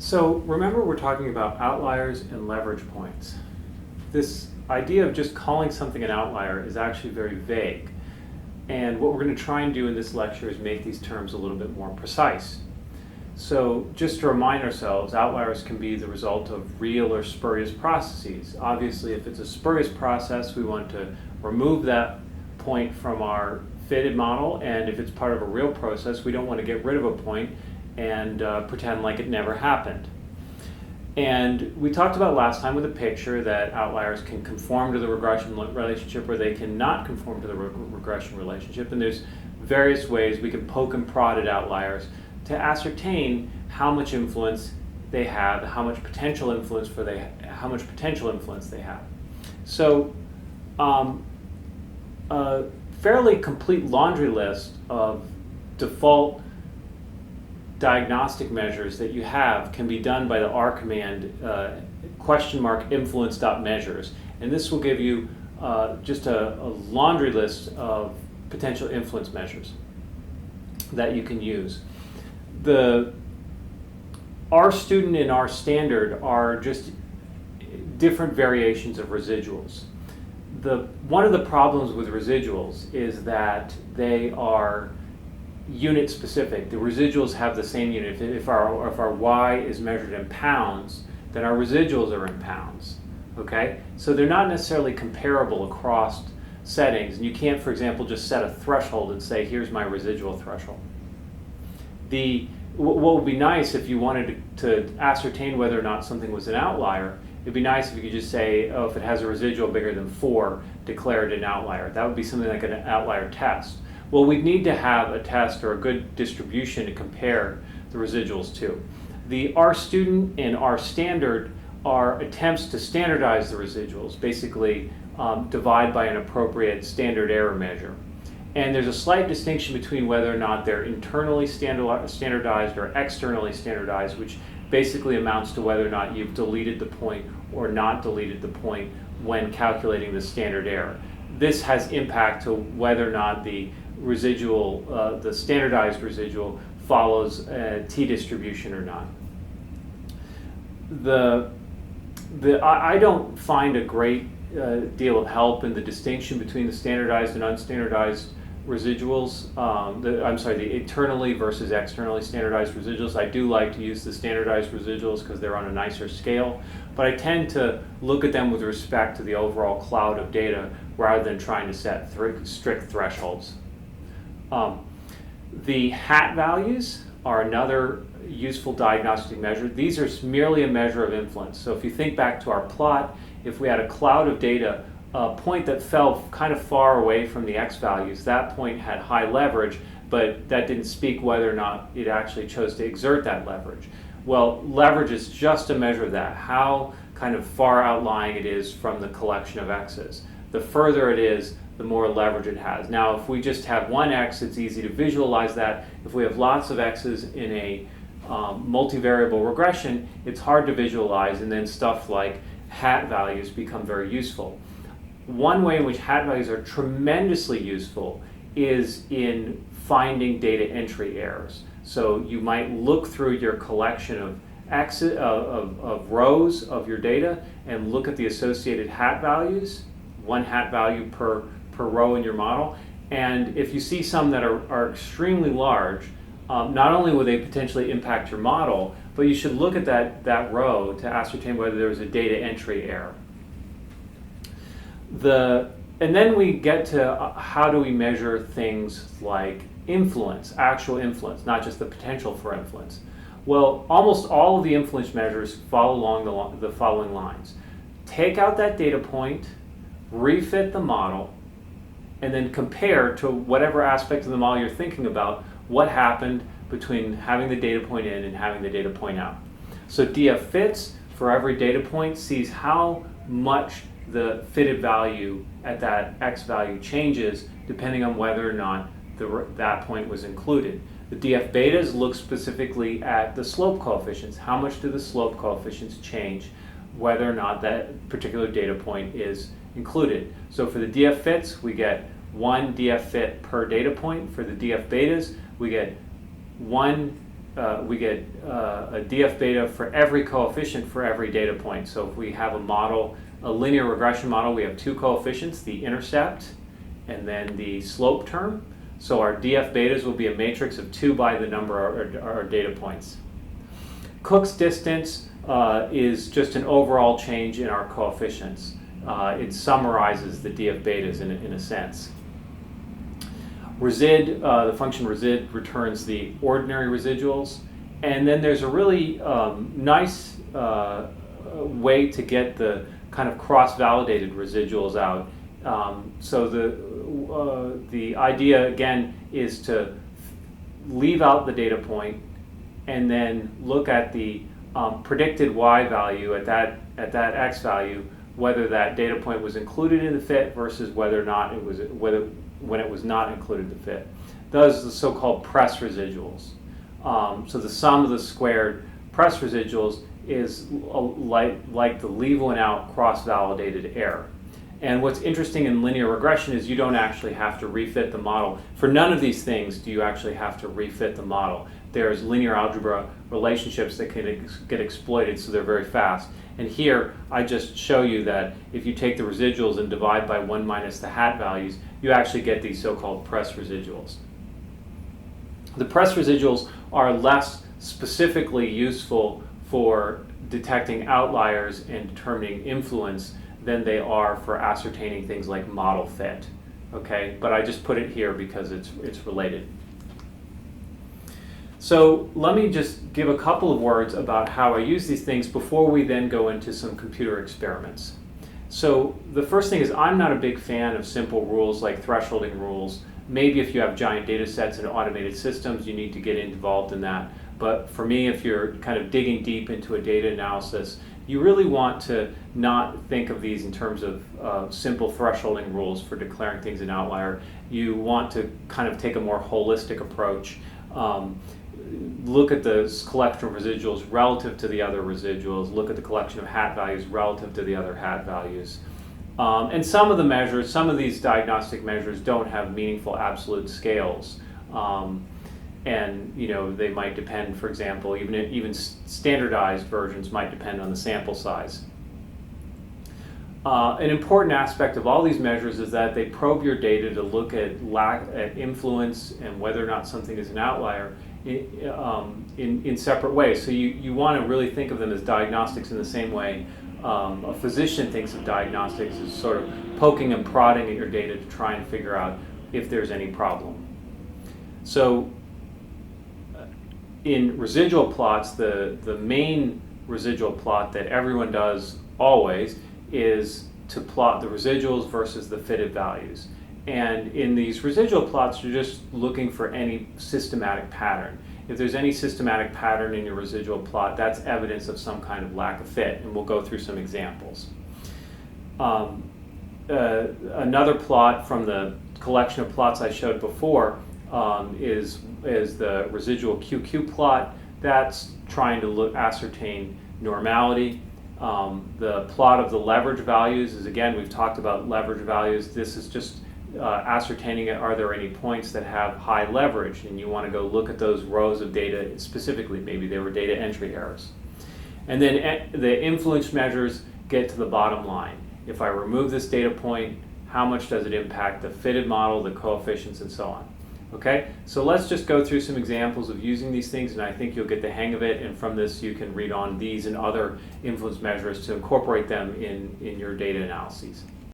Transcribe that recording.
So remember, we're talking about outliers and leverage points. This idea of just calling something an outlier is actually very vague. And what we're going to try and do in this lecture is make these terms a little bit more precise. So just to remind ourselves, outliers can be the result of real or spurious processes. Obviously, if it's a spurious process, we want to remove that point from our fitted model, and if it's part of a real process, we don't want to get rid of a point and pretend like it never happened. And we talked about last time with a picture that outliers can conform to the regression relationship or they cannot conform to the regression relationship, and there's various ways we can poke and prod at outliers to ascertain how much influence they have, how much potential influence they have. So a fairly complete laundry list of default diagnostic measures that you have can be done by the R command !influence.measures, and this will give you just a laundry list of potential influence measures that you can use. The R student and R standard are just different variations of residuals. One of the problems with residuals is that they are unit specific. The residuals have the same unit. If our Y is measured in pounds, then our residuals are in pounds. Okay? So they're not necessarily comparable across settings, and you can't, for example, just set a threshold and say, here's my residual threshold. What would be nice if you wanted to ascertain whether or not something was an outlier, it'd be nice if you could just say, oh, if it has a residual bigger than 4, declare it an outlier. That would be something like an outlier test. Well, we'd need to have a test or a good distribution to compare the residuals to. The R student and R standard are attempts to standardize the residuals, basically divide by an appropriate standard error measure. And there's a slight distinction between whether or not they're internally standardized or externally standardized, which basically amounts to whether or not you've deleted the point or not deleted the point when calculating the standard error. This has impact to whether or not the residual, the standardized residual, follows a t-distribution or not. I don't find a great deal of help in the distinction between the standardized and unstandardized residuals. The internally versus externally standardized residuals. I do like to use the standardized residuals because they're on a nicer scale, but I tend to look at them with respect to the overall cloud of data rather than trying to set strict thresholds. The hat values are another useful diagnostic measure. These are merely a measure of influence. So if you think back to our plot, if we had a cloud of data, a point that fell kind of far away from the X values, that point had high leverage, but that didn't speak whether or not it actually chose to exert that leverage. Well, leverage is just a measure of that, how kind of far outlying it is from the collection of X's. The further it is, the more leverage it has. Now, if we just have one X, it's easy to visualize that. If we have lots of X's in a multivariable regression, it's hard to visualize, and then stuff like hat values become very useful. One way in which hat values are tremendously useful is in finding data entry errors. So you might look through your collection of of rows of your data and look at the associated hat values, one hat value per row in your model. And if you see some that are extremely large, not only will they potentially impact your model, but you should look at that row to ascertain whether there was a data entry error. And then we get to how do we measure things like influence, actual influence, not just the potential for influence. Well, almost all of the influence measures follow along the following lines. Take out that data point, refit the model, and then compare to whatever aspect of the model you're thinking about what happened between having the data point in and having the data point out. So DF fits for every data point sees how much the fitted value at that X value changes depending on whether or not that point was included. The DF betas look specifically at the slope coefficients. How much do the slope coefficients change whether or not that particular data point is included? So for the DF fits, we get one DF fit per data point. For the DF betas, we get one a DF beta for every coefficient for every data point. So if we have a model, a linear regression model, we have two coefficients, the intercept and then the slope term. So our DF betas will be a matrix of 2 by the number of our data points. Cook's distance is just an overall change in our coefficients. It summarizes the DF betas in a sense. Resid, the function resid returns the ordinary residuals. And then there's a really nice way to get the kind of cross-validated residuals out. So the idea, again, is to leave out the data point and then look at the predicted y value at that x value, whether that data point was included in the fit versus whether or not it was, when it was not included in the fit. Those are the so-called press residuals. So the sum of the squared press residuals is like the leave one out cross-validated error. And what's interesting in linear regression is you don't actually have to refit the model. For none of these things do you actually have to refit the model. There's linear algebra relationships that can get exploited, so they're very fast. And here, I just show you that if you take the residuals and divide by 1 minus the hat values, you actually get these so-called press residuals. The press residuals are less specifically useful for detecting outliers and determining influence than they are for ascertaining things like model fit. Okay, but I just put it here because it's related. So let me just give a couple of words about how I use these things before we then go into some computer experiments. So the first thing is I'm not a big fan of simple rules like thresholding rules. Maybe if you have giant data sets and automated systems, you need to get involved in that. But for me, if you're kind of digging deep into a data analysis, you really want to not think of these in terms of simple thresholding rules for declaring things an outlier. You want to kind of take a more holistic approach. Look at the collection of residuals relative to the other residuals. Look at the collection of hat values relative to the other hat values. And some of the measures, some of these diagnostic measures don't have meaningful absolute scales. And they might depend, for example, even standardized versions might depend on the sample size. An important aspect of all these measures is that they probe your data to look at influence and whether or not something is an outlier in separate ways. So you want to really think of them as diagnostics in the same way a physician thinks of diagnostics as sort of poking and prodding at your data to try and figure out if there's any problem. So in residual plots, the main residual plot that everyone does always is to plot the residuals versus the fitted values. And in these residual plots, you're just looking for any systematic pattern. If there's any systematic pattern in your residual plot, that's evidence of some kind of lack of fit, and we'll go through some examples. Another plot from the collection of plots I showed before is the residual QQ plot. That's trying to ascertain normality. The plot of the leverage values is, again, we've talked about leverage values. This is just ascertaining are there any points that have high leverage, and you want to go look at those rows of data specifically. Maybe there were data entry errors. And then the influence measures get to the bottom line. If I remove this data point, how much does it impact the fitted model, the coefficients, and so on? Okay, so let's just go through some examples of using these things, and I think you'll get the hang of it, and from this you can read on these and other influence measures to incorporate them in your data analyses.